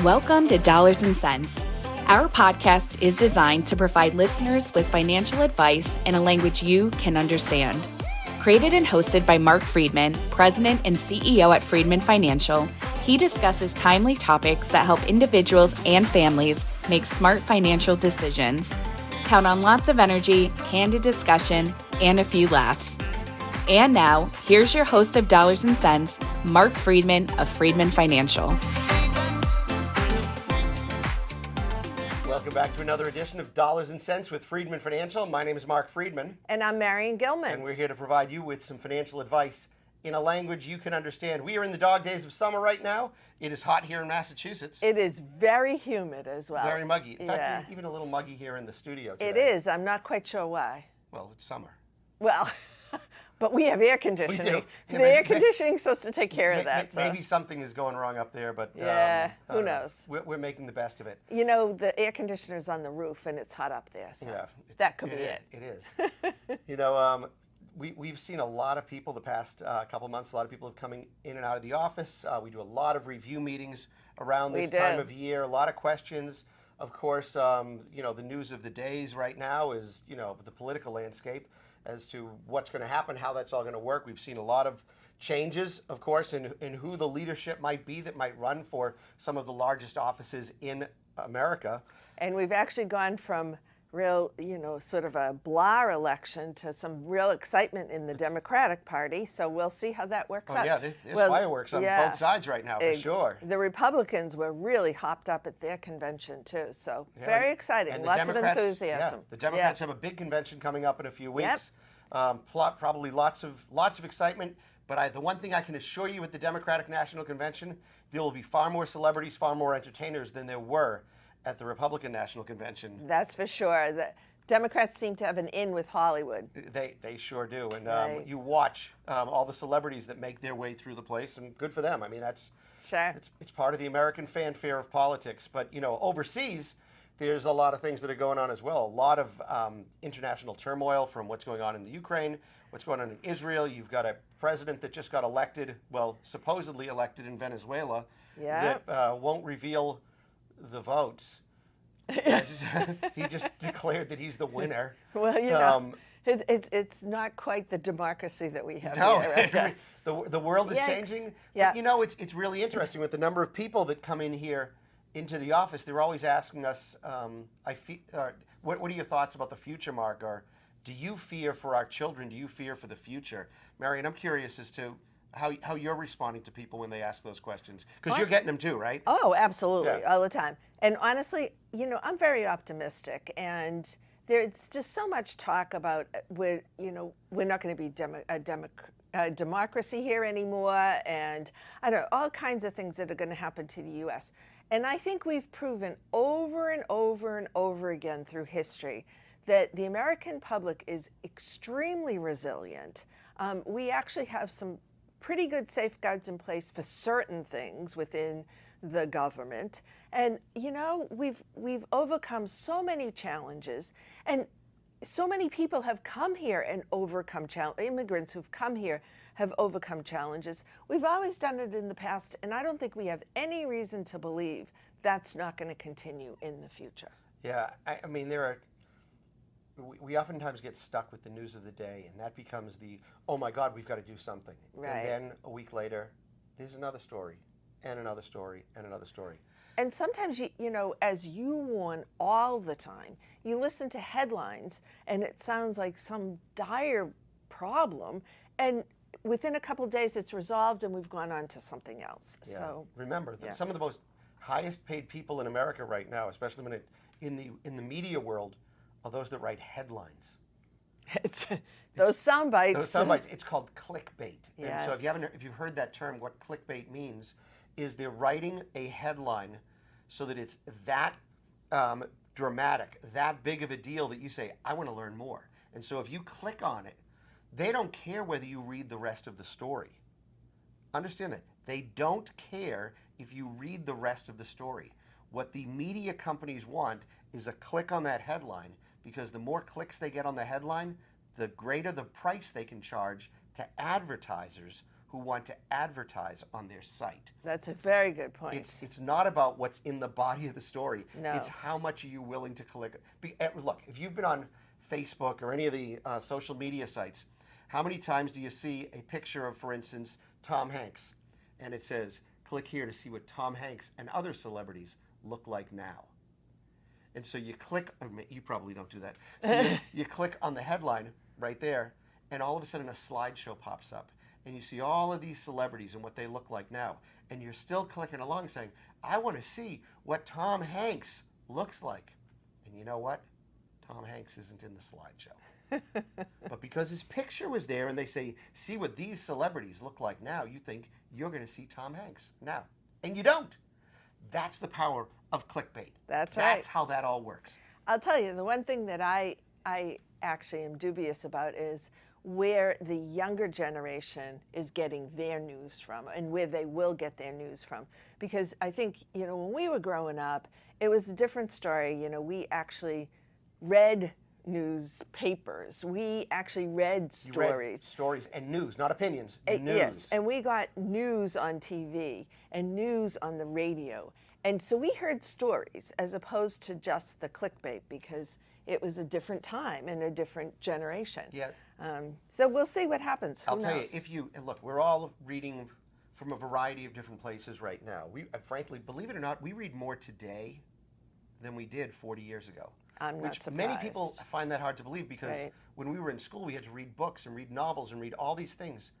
Welcome to Dollars and Cents. Our podcast is designed to provide listeners with financial advice in a language you can understand. Created and hosted by Marc Freedman, President and CEO at Freedman Financial, he discusses timely topics that help individuals and families make smart financial decisions. Count on lots of energy, candid discussion, and a few laughs. And now, here's your host of Dollars and Cents, Marc Freedman of Freedman Financial. Welcome back to another edition of Dollars and Cents with Freedman Financial. My name is Marc Freedman. And I'm Marion Gilman. And we're here to provide you with some financial advice in a language you can understand. We are in the dog days of summer right now. It is hot here in Massachusetts. It is very humid as well. Very muggy. In fact, even a little muggy here in the studio today. It is. I'm not quite sure why. Well, it's summer. Well, but we have air conditioning. We do. Yeah, the air conditioning is supposed to take care of that. Maybe something is going wrong up there, but who knows? We're making the best of it. You know, the air conditioner's on the roof and it's hot up there, so that could be it. It is. You know, we've seen a lot of people the past couple months. A lot of people have coming in and out of the office. We do a lot of review meetings around this time of year. A lot of questions. Of course, you know, the news of the days right now is, you know, the political landscape as to what's going to happen, how that's all going to work. We've seen a lot of changes, of course, in who the leadership might be that might run for some of the largest offices in America. And we've actually gone from real, you know, sort of a blah election to some real excitement in the Democratic Party. So we'll see how that works out. Yeah, there's fireworks on both sides right now, for sure. The Republicans were really hopped up at their convention, too. So very exciting. Lots of enthusiasm. Yeah, the Democrats have a big convention coming up in a few weeks. Probably lots of excitement. But the one thing I can assure you with the Democratic National Convention, there will be far more celebrities, far more entertainers than there were at the Republican National Convention. That's for sure. The Democrats seem to have an in with Hollywood. They sure do. And you watch all the celebrities that make their way through the place, and good for them. I mean, that's it's part of the American fanfare of politics. But, you know, overseas, there's a lot of things that are going on as well. A lot of international turmoil from what's going on in the Ukraine, what's going on in Israel. You've got a president that just got elected, well, supposedly elected in Venezuela, that won't reveal the votes. He just declared that he's the winner. Well, you know, it's not quite the democracy that we have here, I guess. The world is changing. Yeah. But, you know, it's really interesting with the number of people that come in here into the office. They're always asking us, what are your thoughts about the future, Marc? Or do you fear for our children? Do you fear for the future? Marion, I'm curious as to how you're responding to people when they ask those questions, because you're getting them too, right? Oh, absolutely, all the time. And honestly, you know, I'm very optimistic, and there's just so much talk about we're not going to be a democracy here anymore, and I don't know, all kinds of things that are going to happen to the U.S. And I think we've proven over and over and over again through history that the American public is extremely resilient. We actually have some pretty good safeguards in place for certain things within the government. And, you know, we've overcome so many challenges, and so many people have come here and overcome challenges. Immigrants who've come here have overcome challenges. We've always done it in the past, and I don't think we have any reason to believe that's not going to continue in the future. Yeah, I mean, we oftentimes get stuck with the news of the day, and that becomes oh my God, we've got to do something. Right. And then a week later, there's another story, and another story, and another story. And sometimes, you know, as you warn all the time, you listen to headlines, and it sounds like some dire problem, and within a couple of days it's resolved, and we've gone on to something else. Yeah. So remember, some of the most highest paid people in America right now, especially in the media world, are those that write headlines. Those sound bites. Those sound bites. It's called clickbait. Yes. And so if you've heard that term, what clickbait means is they're writing a headline so that it's that dramatic, that big of a deal that you say, I want to learn more. And so if you click on it, they don't care whether you read the rest of the story. Understand that. They don't care if you read the rest of the story. What the media companies want is a click on that headline, because the more clicks they get on the headline, the greater the price they can charge to advertisers who want to advertise on their site. That's a very good point. It's not about what's in the body of the story. No. It's how much are you willing to click. Look, if you've been on Facebook or any of the social media sites, how many times do you see a picture of, for instance, Tom Hanks, and it says, click here to see what Tom Hanks and other celebrities look like now. And so you click, you probably don't do that. So you click on the headline right there, and all of a sudden a slideshow pops up. And you see all of these celebrities and what they look like now. And you're still clicking along saying, I want to see what Tom Hanks looks like. And you know what? Tom Hanks isn't in the slideshow. But because his picture was there and they say, see what these celebrities look like now, you think you're going to see Tom Hanks now. And you don't. That's the power of clickbait. That's right. That's how that all works. I'll tell you, the one thing that I actually am dubious about is where the younger generation is getting their news from and where they will get their news from. Because I think, when we were growing up, it was a different story. We actually read newspapers. We actually read stories. Read stories and news, not opinions, news. Yes, and we got news on TV and news on the radio. And so we heard stories as opposed to just the clickbait because it was a different time and a different generation. Yeah. So we'll see what happens. Who I'll tell knows? you, look, we're all reading from a variety of different places right now. We, frankly, believe it or not, we read more today than we did 40 years ago. I'm not surprised. Many people find that hard to believe because Right. when we were in school, we had to read books and read novels and read all these things.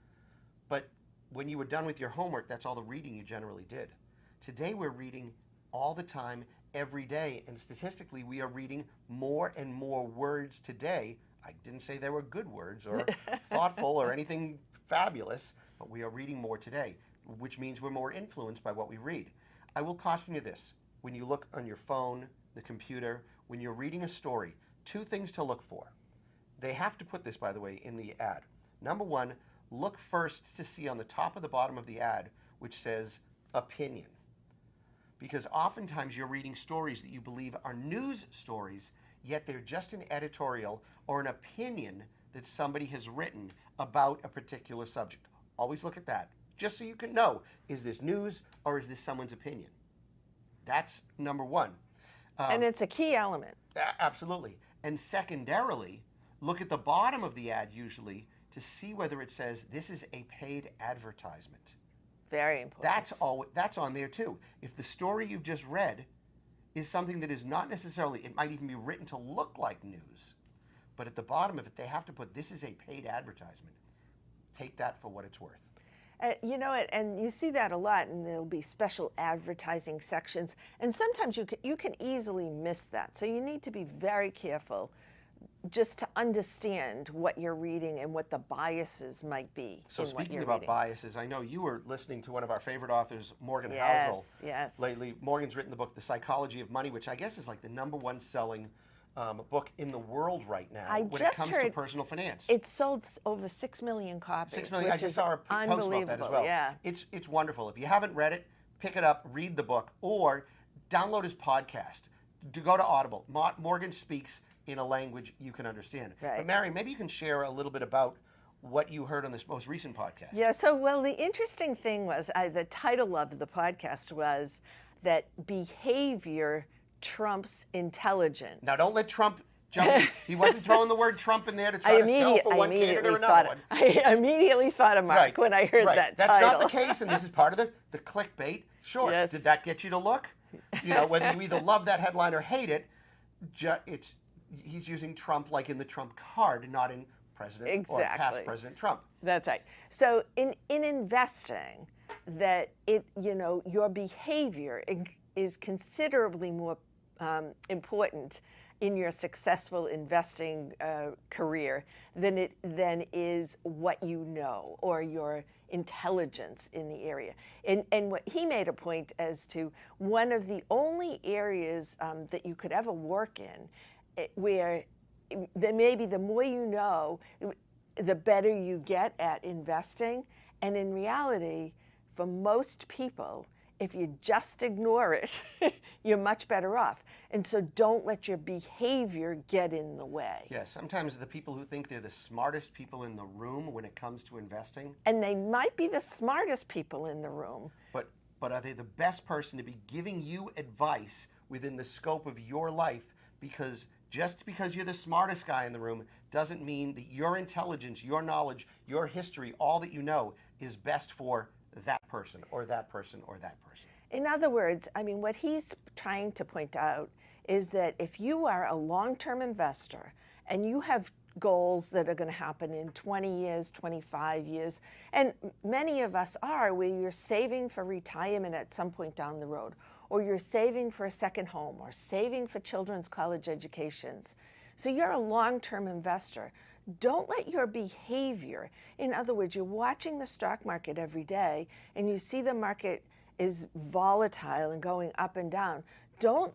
But when you were done with your homework, that's all the reading you generally did. Today, we're reading all the time, every day, and statistically, we are reading more and more words today. I didn't say they were good words or thoughtful or anything fabulous, but we are reading more today, which means we're more influenced by what we read. I will caution you this. When you look on your phone, the computer, when you're reading a story, two things to look for. They have to put this, by the way, in the ad. Number one, look first to see on the top of the bottom of the ad, which says opinion. Because oftentimes you're reading stories that you believe are news stories, yet they're just an editorial or an opinion that somebody has written about a particular subject. Always look at that, just so you can know, is this news or is this someone's opinion? That's number one. And it's a key element. Absolutely. And secondarily, look at the bottom of the ad usually to see whether it says this is a paid advertisement. Very important. That's on there too. If the story you've just read is something that is not necessarily, it might even be written to look like news, but at the bottom of it, they have to put this is a paid advertisement. Take that for what it's worth. And you see that a lot, and there'll be special advertising sections, and sometimes you can easily miss that. So you need to be very careful just to understand what you're reading and what the biases might be. So speaking about biases, I know you were listening to one of our favorite authors, Morgan Housel, lately. Morgan's written the book, The Psychology of Money, which I guess is like the #1 selling book in the world right now when it comes to personal finance. It sold over 6 million copies. 6 million. I just saw a post about that as well. Yeah. It's wonderful. If you haven't read it, pick it up, read the book, or download his podcast. Go to Audible. Morgan speaks in a language you can understand. Right. But Mary, maybe you can share a little bit about what you heard on this most recent podcast. Yeah, the interesting thing was, the title of the podcast was that behavior trumps intelligence. Now, don't let Trump jump in. He wasn't throwing the word Trump in there to try to sell for one candidate or another one. I immediately thought of Mark when I heard that That's title. not the case, and this is part of the clickbait. Sure. Yes. Did that get you to look? Whether you either love that headline or hate it, he's using Trump like in the Trump card, not in President or past President Trump. That's right. So in investing, that your behavior is considerably more important in your successful investing career than is what you know or your intelligence in the area. And what he made a point as to one of the only areas that you could ever work in where maybe the more you know, the better you get at investing. And in reality, for most people, If you just ignore it, you're much better off. And so don't let your behavior get in the way. Yeah, sometimes the people who think they're the smartest people in the room when it comes to investing. And they might be the smartest people in the room. But are they the best person to be giving you advice within the scope of your life? Because just because you're the smartest guy in the room doesn't mean that your intelligence, your knowledge, your history, all that you know is best for that person or that person or that person. In other words, I mean, what he's trying to point out is that if you are a long-term investor and you have goals that are going to happen in 20 years, 25 years, and many of us are, where you're saving for retirement at some point down the road, or you're saving for a second home, or saving for children's college educations. So you're a long-term investor. Don't let your behavior, in other words, you're watching the stock market every day and you see the market is volatile and going up and down. Don't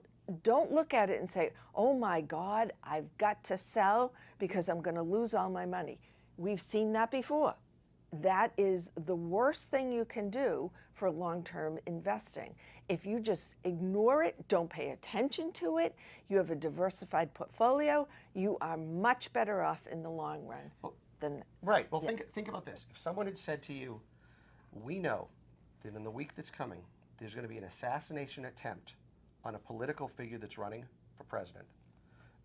look at it and say, oh my God, I've got to sell because I'm going to lose all my money. We've seen that before. That is the worst thing you can do for long-term investing. If you just ignore it, don't pay attention to it, you have a diversified portfolio, you are much better off in the long run. Right. Well, yeah. Think about this. If someone had said to you, we know that in the week that's coming, there's going to be an assassination attempt on a political figure that's running for president.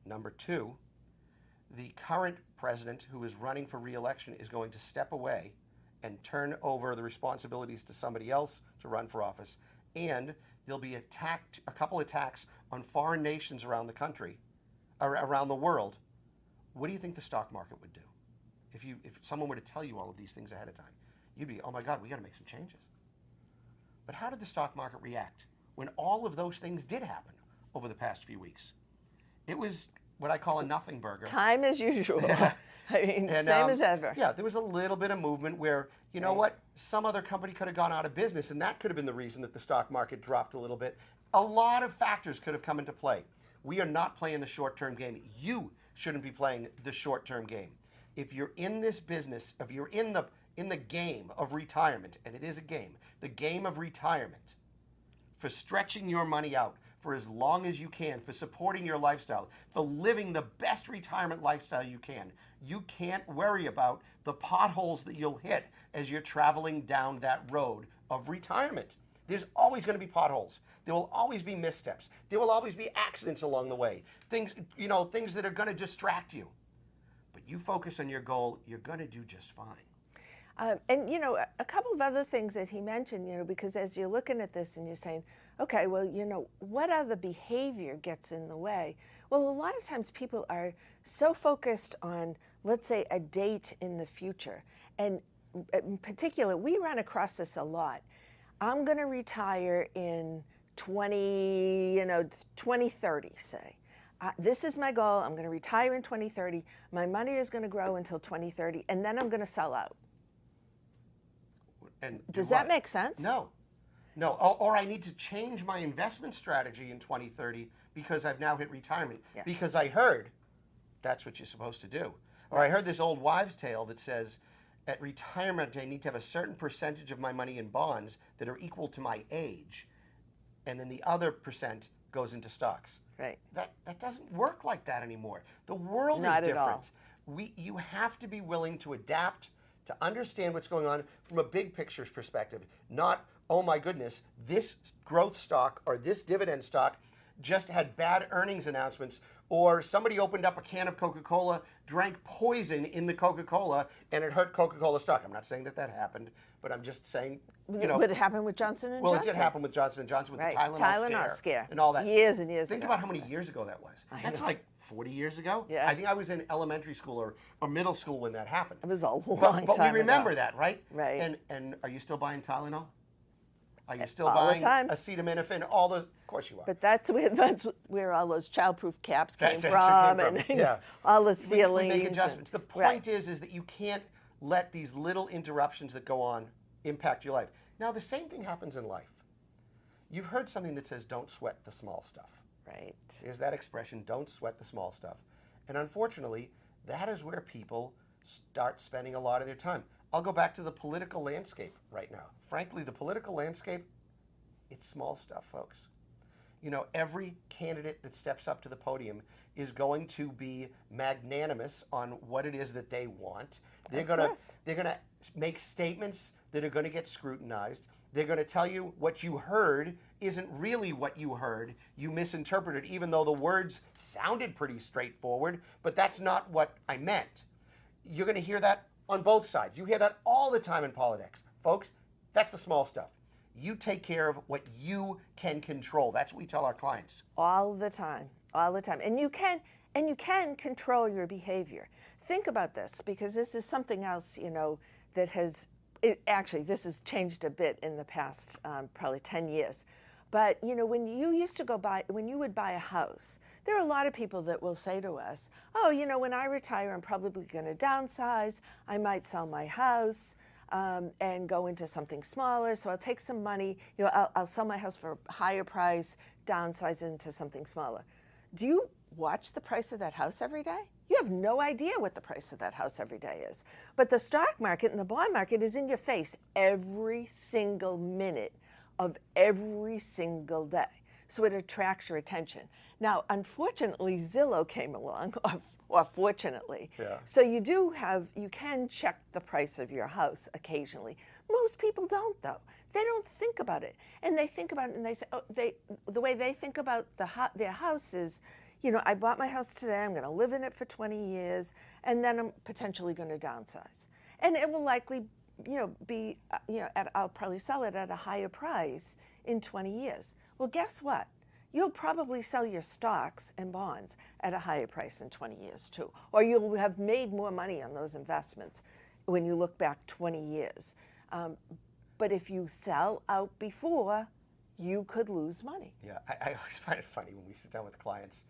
Number two, the current president who is running for re-election is going to step away and turn over the responsibilities to somebody else to run for office. And there'll be a couple attacks on foreign nations around the country, or around the world. What do you think the stock market would do? If someone were to tell you all of these things ahead of time, you'd be, oh my God, we got to make some changes. But how did the stock market react when all of those things did happen over the past few weeks? It was what I call a nothing burger. Time as usual. Yeah. I mean, same as ever. Yeah, there was a little bit of movement where, you know what, some other company could have gone out of business, and that could have been the reason that the stock market dropped a little bit. A lot of factors could have come into play. We are not playing the short-term game. You shouldn't be playing the short-term game. If you're in this business, if you're in the game of retirement, and it is a game, the game of retirement, for stretching your money out for as long as you can, for supporting your lifestyle, for living the best retirement lifestyle you can't worry about the potholes that you'll hit as you're traveling down that road of retirement. There's always going to be potholes. There will always be missteps. There will always be accidents along the way. Things that are going to distract you. But you focus on your goal, you're going to do just fine. And, a couple of other things that he mentioned, because as you're looking at this and you're saying, okay, well, what other behavior gets in the way? Well, a lot of times people are so focused on, let's say, a date in the future. And in particular, we run across this a lot. I'm going to retire in 2030, say. This is my goal. I'm going to retire in 2030. My money is going to grow until 2030, and then I'm going to sell out. And does that make sense? No. Or I need to change my investment strategy in 2030 because I've now hit retirement. Yeah. Because I heard that's what you're supposed to do. Or I heard this old wives' tale that says, at retirement, I need to have a certain percentage of my money in bonds that are equal to my age, and then the other percent goes into stocks. Right. That doesn't work like that anymore. The world Not is different. At all. You have to be willing to adapt, to understand what's going on from a big picture perspective, not, oh my goodness, this growth stock or this dividend stock just had bad earnings announcements, or somebody opened up a can of Coca-Cola, drank poison in the Coca-Cola, and it hurt Coca-Cola stock. I'm not saying that happened, but I'm just saying, But it happened with Johnson & Johnson. Well, it did happen with Johnson & Johnson with the Tylenol scare and all that. Years and years Think ago. about how many years ago that was. That's like 40 years ago. Yeah. I think I was in elementary school or middle school when that happened. It was a long time But we remember ago. that, right? Right. And are you still buying Tylenol? Are you still all buying the time. acetaminophen? All those? Of course you are. But that's where all those childproof caps came That's from, came from. and Yeah. all the We ceilings. make adjustments. The point is that you can't let these little interruptions that go on impact your life. Now, the same thing happens in life. You've heard something that says, don't sweat the small stuff. Right. There's that expression, don't sweat the small stuff. And unfortunately, that is where people start spending a lot of their time. I'll go back to the political landscape right now. Frankly, the political landscape It's small stuff, folks. You know, every candidate that steps up to the podium is going to be magnanimous on what it is that they want. They're gonna make statements that are gonna get scrutinized. They're gonna tell you what you heard isn't really what you heard. You misinterpreted, even though the words sounded pretty straightforward, but that's not what I meant. You're gonna hear that on both sides. You hear that all the time in politics. Folks, that's the small stuff. You take care of what you can control. That's what we tell our clients. All the time. And you can control your behavior. Think about this, because this is something else, you know, that has, this has changed a bit in the past probably 10 years. But, you know, when you would buy a house, there are a lot of people that will say to us, oh, you know, when I retire, I'm probably going to downsize. I might sell my house and go into something smaller. So I'll take some money, you know, I'll sell my house for a higher price, downsize into something smaller. Do you watch the price of that house every day? You have no idea what the price of that house every day is. But the stock market and the bond market is in your face every single minute of every single day. So it attracts your attention. Now, unfortunately, Zillow came along, or fortunately. Yeah. So you can check the price of your house occasionally. Most people don't, though. They don't think about it. And they think about it and they say, the way they think about their house is, you know, I bought my house today, I'm gonna live in it for 20 years, and then I'm potentially gonna downsize. And it will likely, you know, be, I'll probably sell it at a higher price in 20 years. Well, guess what? You'll probably sell your stocks and bonds at a higher price in 20 years too. Or you'll have made more money on those investments when you look back 20 years. But if you sell out before, you could lose money. Yeah, I always find it funny when we sit down with clients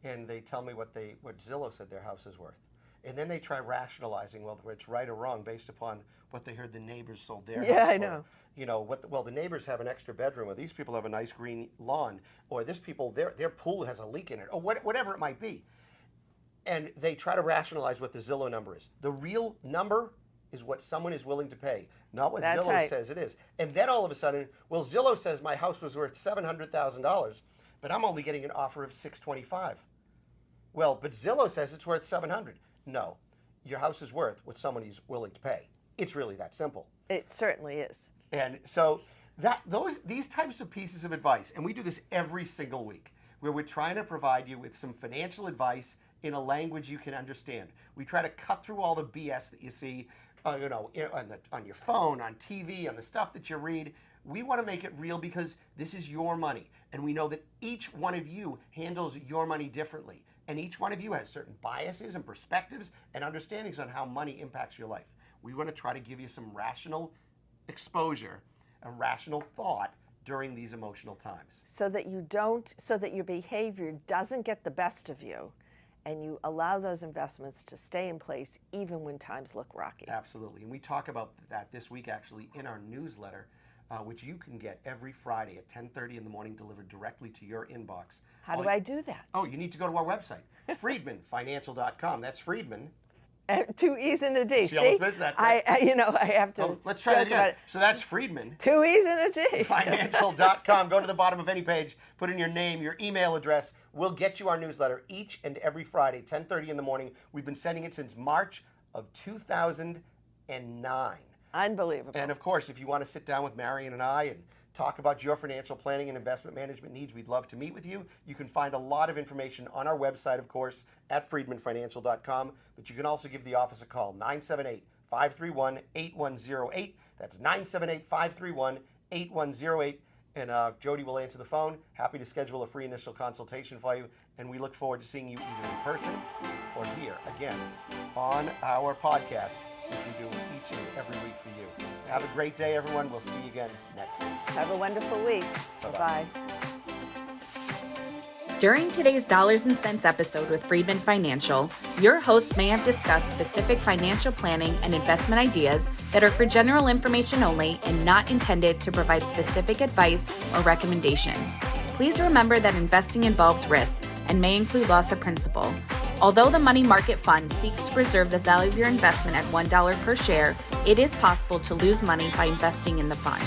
and they tell me what Zillow said their house is worth. And then they try rationalizing whether it's right or wrong based upon what they heard the neighbors sold their house for. Yeah, I know. You know, the neighbors have an extra bedroom, or these people have a nice green lawn, or this people, their pool has a leak in it, or whatever it might be. And they try to rationalize what the Zillow number is. The real number is what someone is willing to pay, not what Zillow says it is. And then all of a sudden, well, Zillow says my house was worth $700,000, but I'm only getting an offer of $625,000. Well, but Zillow says it's worth $700,000. No, your house is worth what someone is willing to pay. It's really that simple. It certainly is. And so these types of pieces of advice, and we do this every single week, where we're trying to provide you with some financial advice in a language you can understand. We try to cut through all the BS that you see, on your phone, on TV, on the stuff that you read. We want to make it real because this is your money, and we know that each one of you handles your money differently, and each one of you has certain biases and perspectives and understandings on how money impacts your life. We want to try to give you some rational exposure and rational thought during these emotional times. So that your behavior doesn't get the best of you, and you allow those investments to stay in place even when times look rocky. Absolutely. And we talk about that this week actually in our newsletter, which you can get every Friday at 10:30 in the morning, delivered directly to your inbox. How do I do that? Oh, you need to go to our website, freedmanfinancial.com. That's Freedman. Two E's and a D. She almost missed that. I have to. Oh, let's try that again. So that's Freedman. Two E's and a D. Financial.com. Go to the bottom of any page, put in your name, your email address. We'll get you our newsletter each and every Friday, 10:30 in the morning. We've been sending it since March of 2009. Unbelievable. And of course, if you want to sit down with Marion and I and talk about your financial planning and investment management needs, we'd love to meet with you. You can find a lot of information on our website, of course, at freedmanfinancial.com. But you can also give the office a call, 978-531-8108. That's 978-531-8108. And Jody will answer the phone. Happy to schedule a free initial consultation for you. And we look forward to seeing you either in person or here again on our podcast, which we do each and every week for you. Have a great day, everyone. We'll see you again next week. Have a wonderful week. Bye-bye. During today's Dollars and Cents episode with Freedman Financial, your hosts may have discussed specific financial planning and investment ideas that are for general information only and not intended to provide specific advice or recommendations. Please remember that investing involves risk and may include loss of principal. Although the money market fund seeks to preserve the value of your investment at $1 per share, it is possible to lose money by investing in the fund.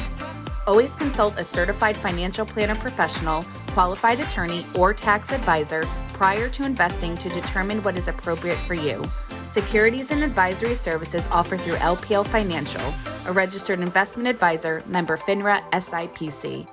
Always consult a certified financial planner professional, qualified attorney, or tax advisor prior to investing to determine what is appropriate for you. Securities and advisory services offered through LPL Financial, a registered investment advisor, member FINRA SIPC.